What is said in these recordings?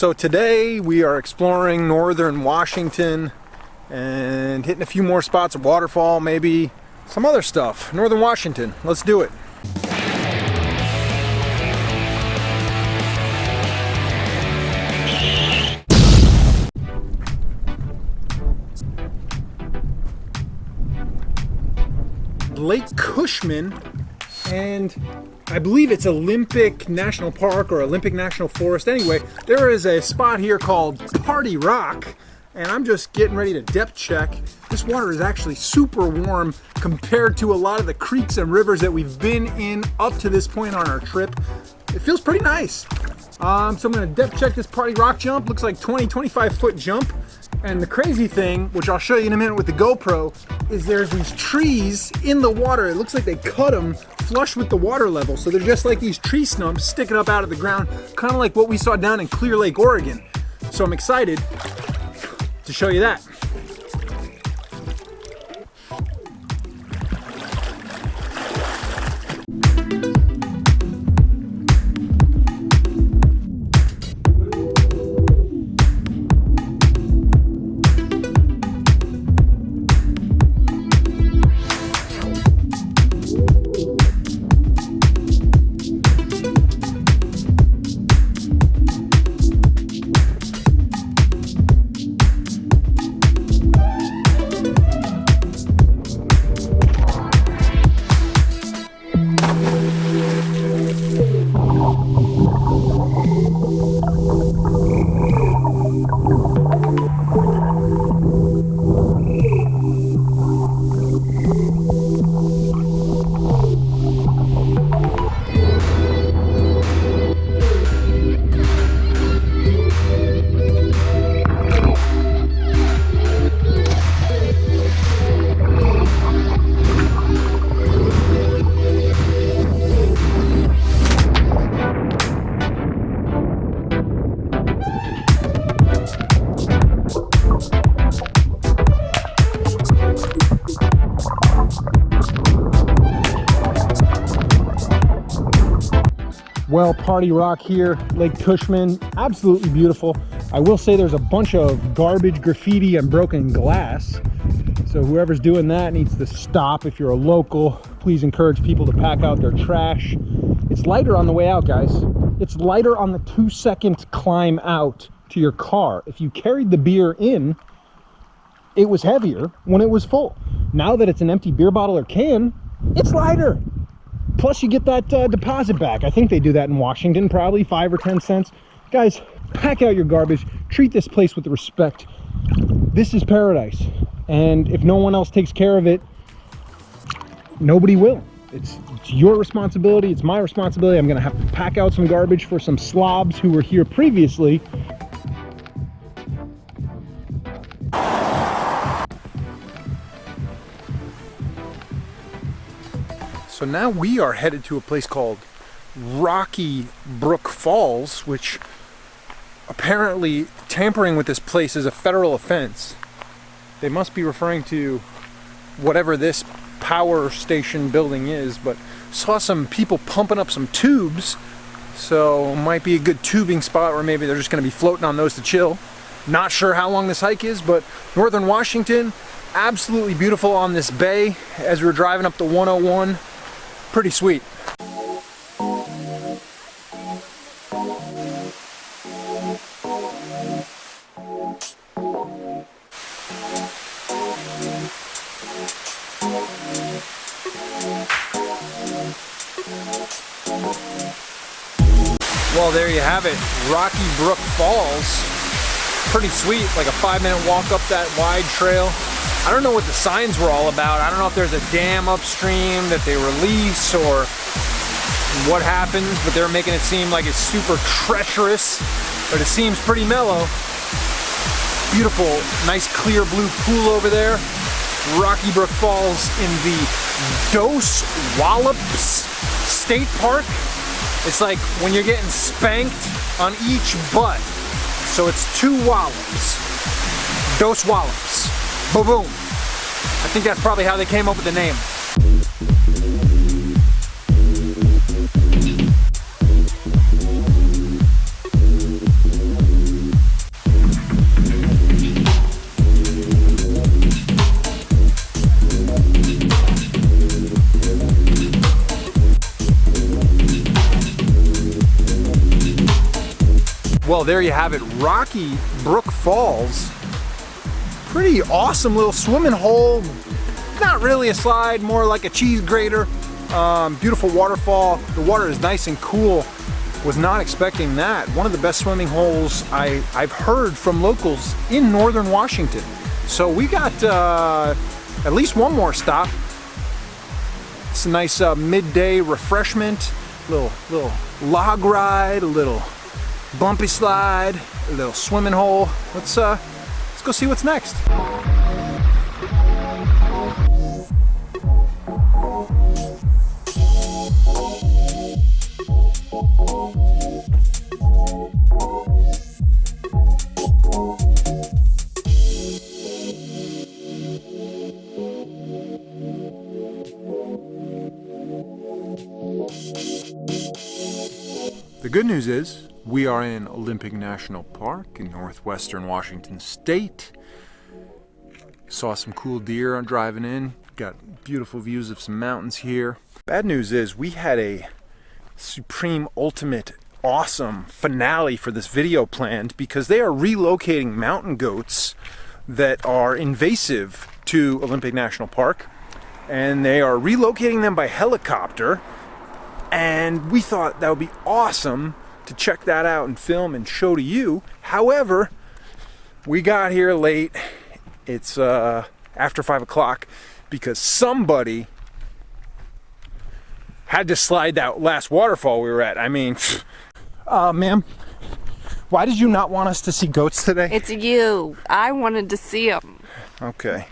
So today we are exploring northern Washington and hitting a few more spots, a waterfall, maybe some other stuff. Northern Washington, let's do it. Lake Cushman, and I believe it's Olympic National Park or Olympic National Forest. Anyway, there is a spot here called Party Rock, and I'm just getting ready to depth check. This water is actually super warm compared to a lot of the creeks and rivers that we've been in up to this point on our trip. It feels pretty nice. So I'm gonna depth check this Party Rock jump. Looks like 25 foot jump. And the crazy thing, which I'll show you in a minute with the GoPro, is there's these trees in the water. It looks like they cut them flush with the water level. So they're just like these tree stumps sticking up out of the ground, kind of like what we saw down in Clear Lake, Oregon. So I'm excited to show you that. Well, Party Rock here, Lake Cushman, absolutely beautiful. I will say there's a bunch of garbage, graffiti, and broken glass. So whoever's doing that needs to stop. If you're a local, please encourage people to pack out their trash. It's lighter on the way out, guys. It's lighter on the 2-second climb out to your car. If you carried the beer in, it was heavier when it was full. Now that it's an empty beer bottle or can, it's lighter. Plus you get that deposit back. I think they do that in Washington, probably 5 or 10 cents. Guys, pack out your garbage. Treat this place with respect. This is paradise. And if no one else takes care of it, nobody will. It's your responsibility. It's my responsibility. I'm gonna have to pack out some garbage for some slobs who were here previously. So now we are headed to a place called Rocky Brook Falls, which apparently tampering with this place is a federal offense. They must be referring to whatever this power station building is, but saw some people pumping up some tubes, so might be a good tubing spot, or maybe they're just going to be floating on those to chill. Not sure how long this hike is, but northern Washington, absolutely beautiful on this bay as we were driving up the 101. Pretty sweet. Well, there you have it, Rocky Brook Falls. Pretty sweet, like a 5-minute walk up that wide trail. I don't know what the signs were all about. I don't know if there's a dam upstream that they release or what happens, but they're making it seem like it's super treacherous, but it seems pretty mellow. Beautiful, nice clear blue pool over there. Rocky Brook Falls in the Dosewallips State Park. It's like when you're getting spanked on each butt. So it's 2 wallops. Dosewallips. Boom, boom. I think that's probably how they came up with the name. Well, there you have it, Rocky Brook Falls. Pretty awesome little swimming hole. Not really a slide, more like a cheese grater. Beautiful waterfall. The water is nice and cool. Was not expecting that. One of the best swimming holes I've heard from locals in northern Washington. So we got at least one more stop. It's a nice midday refreshment. Little log ride, a little bumpy slide, a little swimming hole. Let's go see what's next. The good news is we are in Olympic National Park in northwestern Washington State. Saw some cool deer on driving in. Got beautiful views of some mountains here. Bad news is we had a supreme, ultimate, awesome finale for this video planned because they are relocating mountain goats that are invasive to Olympic National Park, and they are relocating them by helicopter. And we thought that would be awesome to check that out and film and show to you. However, we got here late. It's after 5 o'clock because somebody had to slide that last waterfall we were at. I mean, ma'am, why did you not want us to see goats today? It's you. I wanted to see them. Okay.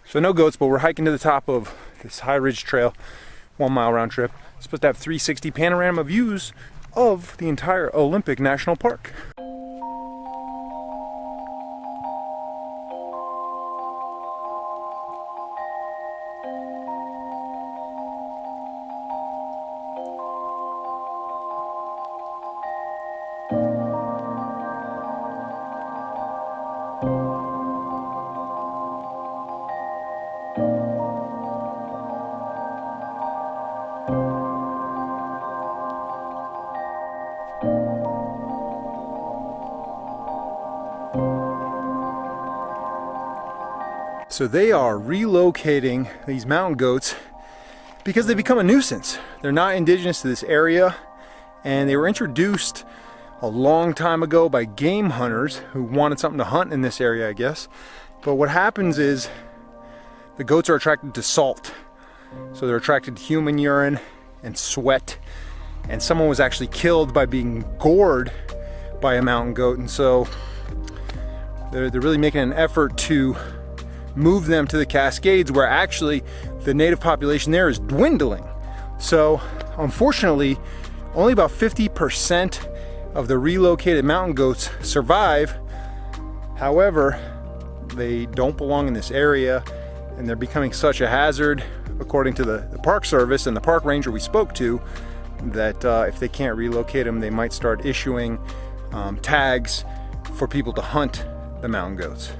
So no goats, but we're hiking to the top of this high ridge trail. 1 mile round trip. It's supposed to have 360 panorama views of the entire Olympic National Park. So they are relocating these mountain goats because they become a nuisance. They're not indigenous to this area, and they were introduced a long time ago by game hunters who wanted something to hunt in this area, I guess. But what happens is the goats are attracted to salt. So they're attracted to human urine and sweat. And someone was actually killed by being gored by a mountain goat. And so they're really making an effort to move them to the Cascades, where actually the native population there is dwindling. So unfortunately, only about 50% of the relocated mountain goats survive. However, they don't belong in this area, and they're becoming such a hazard, according to the Park Service and the park ranger we spoke to, that if they can't relocate them, they might start issuing tags for people to hunt the mountain goats.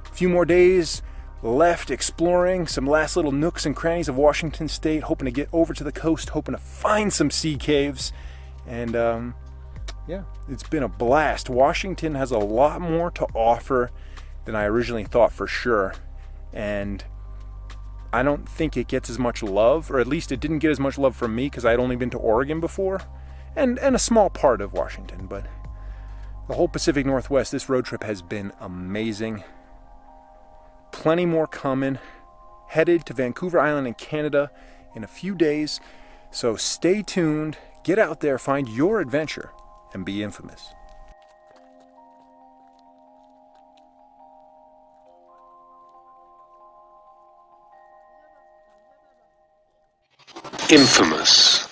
A few more days left exploring some last little nooks and crannies of Washington State, hoping to get over to the coast, hoping to find some sea caves. And yeah, it's been a blast. Washington has a lot more to offer than I originally thought, for sure. And I don't think it gets as much love, or at least it didn't get as much love from me because I'd only been to Oregon before, and a small part of Washington. But the whole Pacific Northwest, this road trip has been amazing. Plenty more coming. Headed to Vancouver Island in Canada in a few days. So stay tuned, get out there, find your adventure, and be infamous. Infamous.